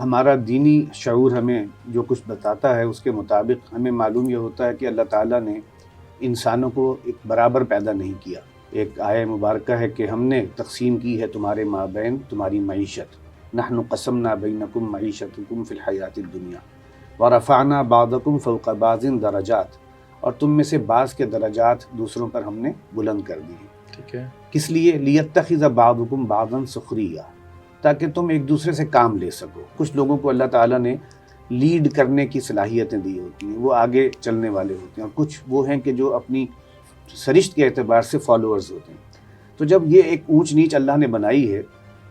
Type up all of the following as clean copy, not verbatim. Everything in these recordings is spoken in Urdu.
ہمارا دینی شعور ہمیں جو کچھ بتاتا ہے اس کے مطابق ہمیں معلوم یہ ہوتا ہے کہ اللہ تعالیٰ نے انسانوں کو ایک برابر پیدا نہیں کیا۔ ایک آیہ مبارکہ ہے کہ ہم نے تقسیم کی ہے تمہارے مابین تمہاری معیشت، نحن قسمنا بینکم معیشتکم فی الحیات الدنیا ورفعنا بعضکم فوق بعض درجات، اور تم میں سے بعض کے درجات دوسروں پر ہم نے بلند کر دیے۔ ٹھیک ہے، کس لیے؟ لیتخذ بعضکم بعضا سخریہ، تاکہ تم ایک دوسرے سے کام لے سکو۔ کچھ لوگوں کو اللہ تعالیٰ نے لیڈ کرنے کی صلاحیتیں دی ہوتی ہیں، وہ آگے چلنے والے ہوتے ہیں، اور کچھ وہ ہیں کہ جو اپنی سرشت کے اعتبار سے فالوورز ہوتے ہیں۔ تو جب یہ ایک اونچ نیچ اللہ نے بنائی ہے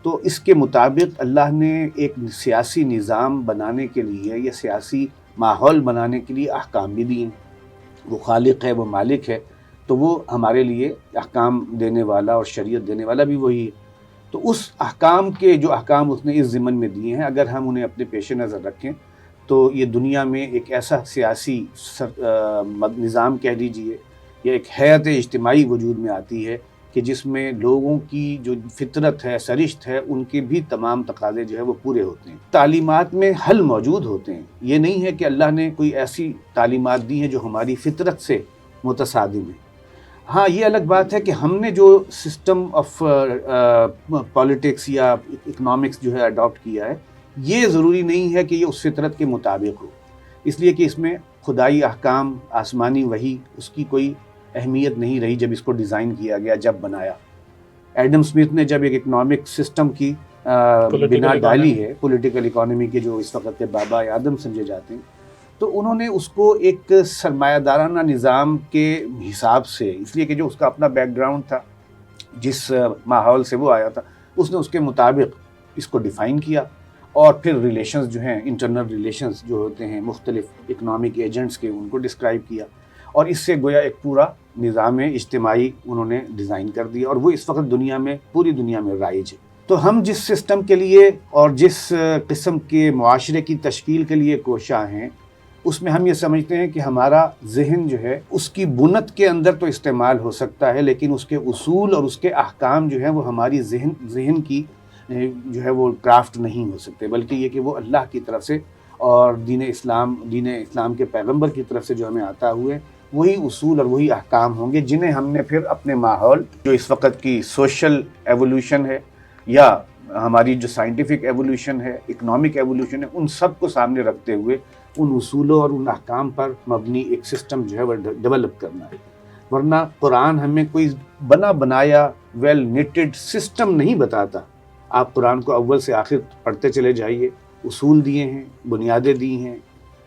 تو اس کے مطابق اللہ نے ایک سیاسی نظام بنانے کے لیے یا سیاسی ماحول بنانے کے لیے احکام بھی دیے ہیں۔ وہ خالق ہے، وہ مالک ہے، تو وہ ہمارے لیے احکام دینے والا اور شریعت دینے والا بھی وہی ہے۔ تو اس احکام کے جو احکام اس نے اس ضمن میں دیے ہیں، اگر ہم انہیں اپنے پیش نظر رکھیں تو یہ دنیا میں ایک ایسا سیاسی نظام کہہ لیجیے یا ایک ہیئت اجتماعی وجود میں آتی ہے کہ جس میں لوگوں کی جو فطرت ہے، سرشت ہے، ان کے بھی تمام تقاضے جو ہے وہ پورے ہوتے ہیں۔ تعلیمات میں حل موجود ہوتے ہیں، یہ نہیں ہے کہ اللہ نے کوئی ایسی تعلیمات دی ہیں جو ہماری فطرت سے متصادم ہیں۔ ہاں، یہ الگ بات ہے کہ ہم نے جو سسٹم آف پالیٹکس یا اکنامکس جو ہے اڈاپٹ کیا ہے، یہ ضروری نہیں ہے کہ یہ اس فطرت کے مطابق ہو، اس لیے کہ اس میں خدائی احکام، آسمانی وحی، اس کی کوئی اہمیت نہیں رہی جب اس کو ڈیزائن کیا گیا، جب بنایا۔ ایڈم اسمتھ نے جب ایک اکنامک سسٹم کی بنا ڈالی ہے، پولیٹیکل اکانومی کے جو اس وقت کے بابا اعظم سمجھے جاتے ہیں، تو انہوں نے اس کو ایک سرمایہ دارانہ نظام کے حساب سے، اس لیے کہ جو اس کا اپنا بیک گراؤنڈ تھا، جس ماحول سے وہ آیا تھا، اس نے اس کے مطابق اس کو ڈیفائن کیا، اور پھر ریلیشنز جو ہیں، انٹرنل ریلیشنز جو ہوتے ہیں مختلف اکنامک ایجنٹس کے، ان کو ڈسکرائب کیا، اور اس سے گویا ایک پورا نظام اجتماعی انہوں نے ڈیزائن کر دیا، اور وہ اس وقت دنیا میں، پوری دنیا میں رائج ہے۔ تو ہم جس سسٹم کے لیے اور جس قسم کے معاشرے کی تشکیل کے لیے کوشاں ہیں، اس میں ہم یہ سمجھتے ہیں کہ ہمارا ذہن جو ہے اس کی بنت کے اندر تو استعمال ہو سکتا ہے، لیکن اس کے اصول اور اس کے احکام جو ہیں وہ ہماری ذہن کی جو ہے وہ کرافٹ نہیں ہو سکتے، بلکہ یہ کہ وہ اللہ کی طرف سے اور دین اسلام کے پیغمبر کی طرف سے جو ہمیں آتا ہوئے وہی اصول اور وہی احکام ہوں گے، جنہیں ہم نے پھر اپنے ماحول، جو اس وقت کی سوشل ایوولوشن ہے یا ہماری جو سائنٹیفک ایوولوشن ہے، اکنامک ایوولوشن ہے، ان سب کو سامنے رکھتے ہوئے ان اصولوں اور ان احکام پر مبنی ایک سسٹم جو ہے وہ ڈیولپ کرنا ہے۔ ورنہ قرآن ہمیں کوئی بنا بنایا ویل نیٹڈ سسٹم نہیں بتاتا۔ آپ قرآن کو اول سے آخر پڑھتے چلے جائیے، اصول دیے ہیں، بنیادیں دی ہیں،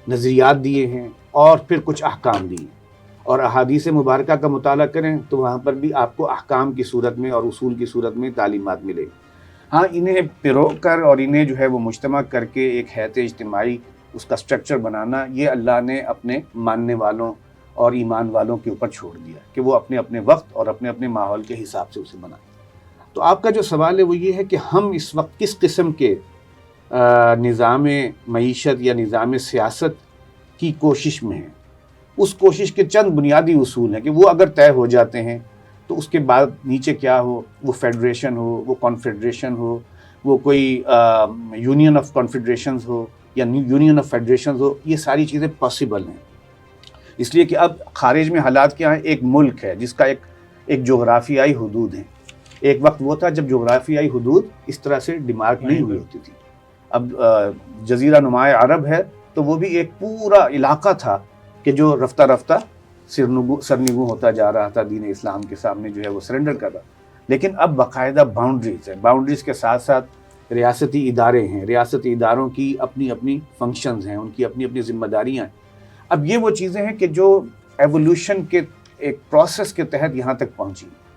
نظریات دیے ہیں، اور پھر کچھ احکام دیے ہیں، اور احادیث مبارکہ کا مطالعہ کریں تو وہاں پر بھی آپ کو احکام کی صورت میں اور اصول کی صورت میں تعلیمات ملے۔ ہاں، انہیں پرو کر اور انہیں جو ہے وہ مجتمع کر کے ایک ہیئت اجتماعی، اس کا سٹرکچر بنانا، یہ اللہ نے اپنے ماننے والوں اور ایمان والوں کے اوپر چھوڑ دیا کہ وہ اپنے اپنے وقت اور اپنے اپنے ماحول کے حساب سے اسے بنائیں۔ تو آپ کا جو سوال ہے وہ یہ ہے کہ ہم اس وقت کس قسم کے نظام معیشت یا نظام سیاست کی کوشش میں ہیں۔ اس کوشش کے چند بنیادی اصول ہیں کہ وہ اگر طے ہو جاتے ہیں تو اس کے بعد نیچے کیا ہو، وہ فیڈریشن ہو، وہ کانفیڈریشن ہو، وہ کوئی یونین آف کانفیڈریشنز ہو یا یونین آف فیڈریشنز ہو، یہ ساری چیزیں پاسبل ہیں۔ اس لیے کہ اب خارج میں حالات کیا ہیں، ایک ملک ہے جس کا ایک جغرافیائی حدود ہیں۔ ایک وقت وہ تھا جب جغرافیائی حدود اس طرح سے ڈیمارک نہیں ہوئی ہوتی تھی۔ اب جزیرہ نماء عرب ہے تو وہ بھی ایک پورا علاقہ تھا کہ جو رفتہ رفتہ سرنگوں ہوتا جا رہا تھا، دین اسلام کے سامنے جو ہے وہ سرنڈر کر رہا، لیکن اب باقاعدہ باؤنڈریز ہیں۔ باؤنڈریز کے ساتھ ساتھ ریاستی ادارے ہیں، ریاستی اداروں کی اپنی اپنی فنکشنز ہیں، ان کی اپنی اپنی ذمہ داریاں ہیں۔ اب یہ وہ چیزیں ہیں کہ جو ایوولوشن کے ایک پروسیس کے تحت یہاں تک پہنچی۔